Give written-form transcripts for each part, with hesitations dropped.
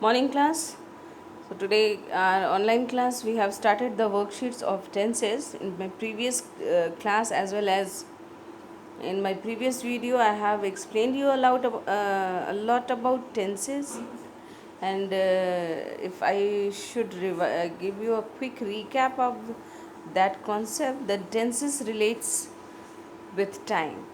Morning class. So today our online class we have started the worksheets of tenses. In my previous class as well as in my previous video I have explained you a lot about tenses, and if I should give you a quick recap of that concept, the tenses relates with time.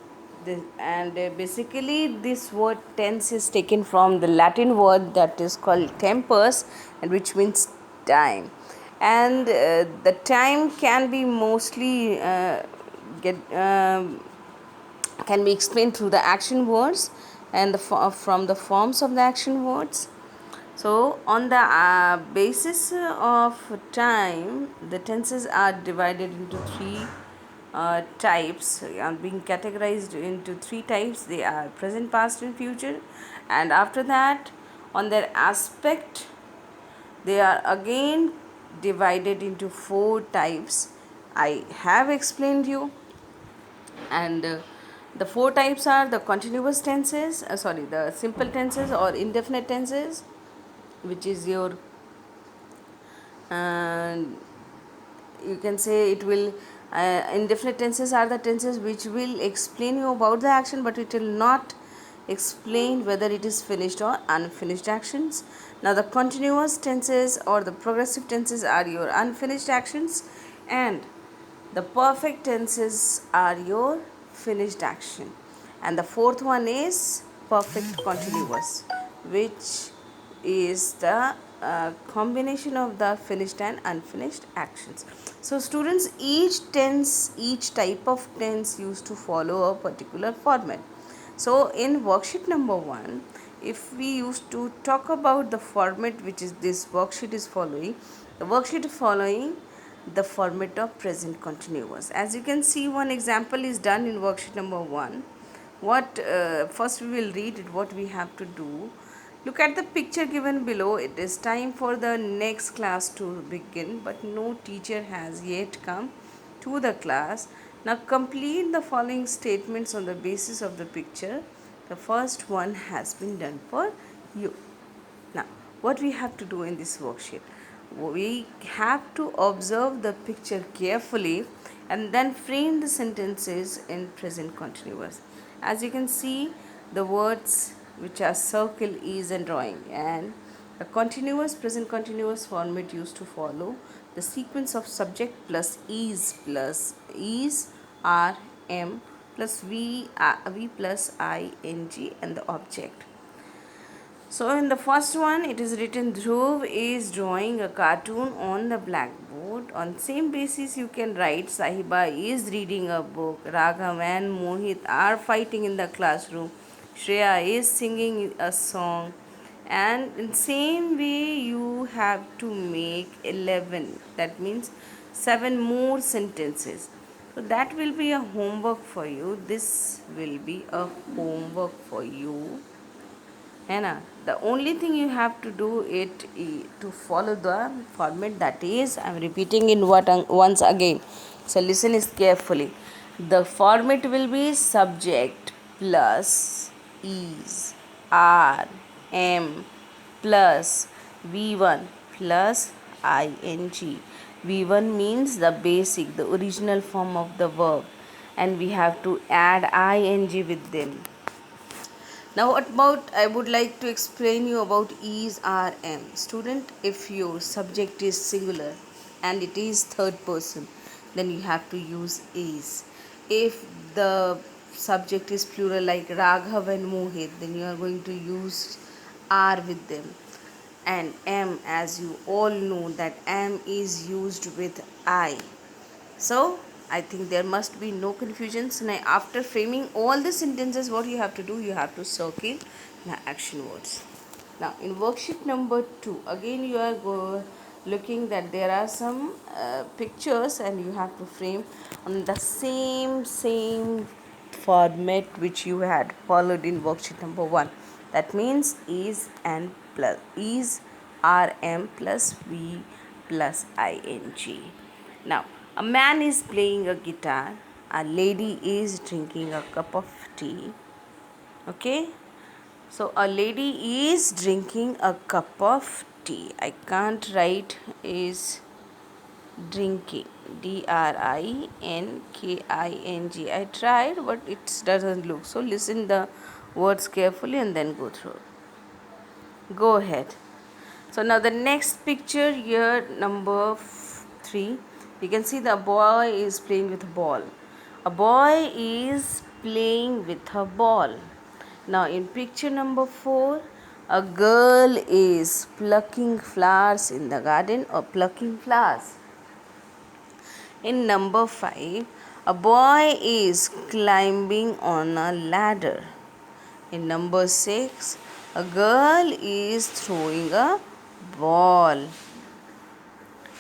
Basically, this word tense is taken from the Latin word that is called tempus, and which means time. And the time can be mostly get can be explained through the action words and from the forms of the action words. So, on the basis of time, the tenses are divided into three types, are being categorized into three types. They are present, past, and future. And after that, on their aspect, they are again divided into four types. I have explained you, and the four types are the continuous tenses, the simple tenses or indefinite tenses, which is your and you can say it will indefinite tenses are the tenses which will explain you about the action, but it will not explain whether it is finished or unfinished actions. Now the continuous tenses or the progressive tenses are your unfinished actions, and the perfect tenses are your finished action. And the fourth one is perfect continuous, which is the combination of the finished and unfinished actions. So students, each type of tense used to follow a particular format. So in worksheet number 1, if we used to talk about the format which is this worksheet is following, the worksheet is following the format of present continuous. As you can see, one example is done in worksheet number 1. What first we will read it, what we have to do. Look at the picture given below. It is time for the next class to begin, but no teacher has yet come to the class. Now complete the following statements on the basis of the picture. The first one has been done for you. Now, what we have to do in this worksheet? We have to observe the picture carefully and then frame the sentences in present continuous. As you can see, the words which are circle, is, and drawing, and a continuous present continuous format used to follow the sequence of subject plus is are am plus v plus ing and the object. So in the first one, it is written Dhruv is drawing a cartoon on the blackboard. On same basis, you can write Sahiba is reading a book. Raghav and Mohit are fighting in the classroom. Shreya is singing a song. And in same way, you have to make 11. That means 7 more sentences. So that will be a homework for you. This will be a homework for you. है ना. The only thing you have to do it to follow the format, that is I am repeating in what once again, so listen is carefully. The format will be subject plus is are am plus v1 plus ing. v1 means the basic, the original form of the verb, and we have to add ing with them. Now what about, I would like to explain you about is, are, am. Student, if your subject is singular and it is third person, then you have to use is. If the subject is plural like Raghav and Mohit, then you are going to use are with them. And am, as you all know that am is used with I. So I think there must be no confusions. Now after framing all the sentences, what you have to do, you have to circle the action words. Now in worksheet number 2, again you are looking that there are some pictures, and you have to frame on the same format which you had followed in worksheet number 1. That means is and plus is rm plus v plus ing. Now a man is playing a guitar, a lady is drinking a cup of tea. Okay, So a lady is drinking a cup of tea. I can't write is drinking, DRINKING. I tried, but it doesn't look. So listen the words carefully and then go through. Go ahead. So now the next picture here, number 3, you can see the boy is playing with a ball. A boy is playing with a ball. Now in picture number 4, a girl is plucking flowers in the garden or plucking flowers. In number 5, a boy is climbing on a ladder. In number 6, a girl is throwing a ball.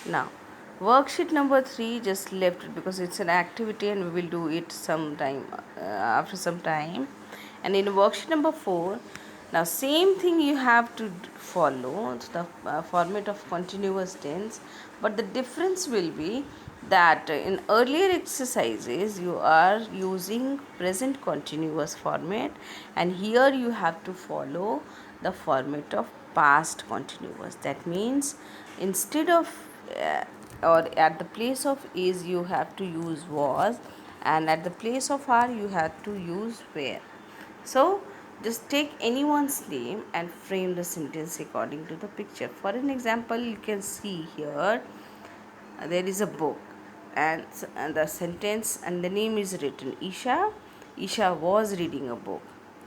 Now, worksheet number 3 just left it because it's an activity and we will do it sometime after some time. And in worksheet number 4, now same thing you have to follow the format of continuous tense, but the difference will be that in earlier exercises you are using present continuous format, and here you have to follow the format of past continuous. That means instead of or at the place of is you have to use was, and at the place of are you have to use were. So just take anyone's name and frame the sentence according to the picture. For an example, you can see here there is a book, and the sentence and the name is written Isha. Isha was reading a book,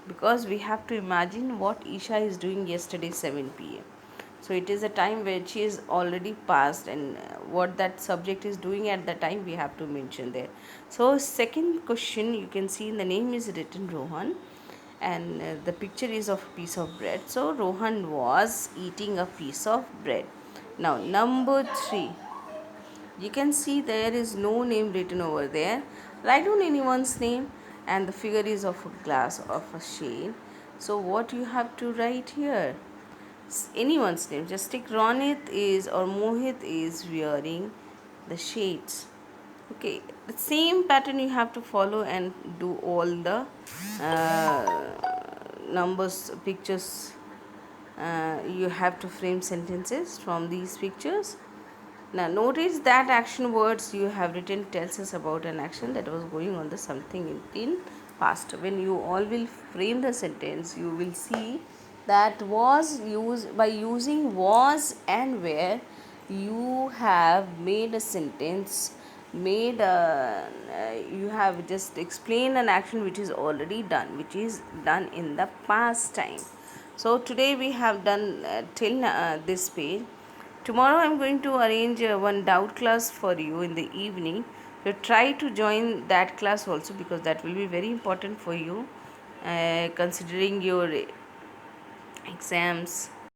because we have to imagine what Isha is doing yesterday 7 p.m. So it is a time where she is already past, and what that subject is doing at the time we have to mention there. So second question, you can see in the name is written Rohan, and the picture is of a piece of bread. So Rohan was eating a piece of bread. Now number 3, you can see there is no name written over there. Write down anyone's name, and the figure is of a glass of a shade. So what you have to write here? Anyone's name. Just take Ronit is or Mohit is wearing the shades. Okay, the same pattern you have to follow and do all the numbers, pictures. You have to frame sentences from these pictures. Now notice that action words you have written tells us about an action that was going on the something in past. When you all will frame the sentence, you will see that was used by using was and where. You have made a sentence, made a, you have just explained an action which is already done, which is done in the past time. So today we have done till this page. Tomorrow I am going to arrange one doubt class for you in the evening. So try to join that class also, because that will be very important for you considering your exams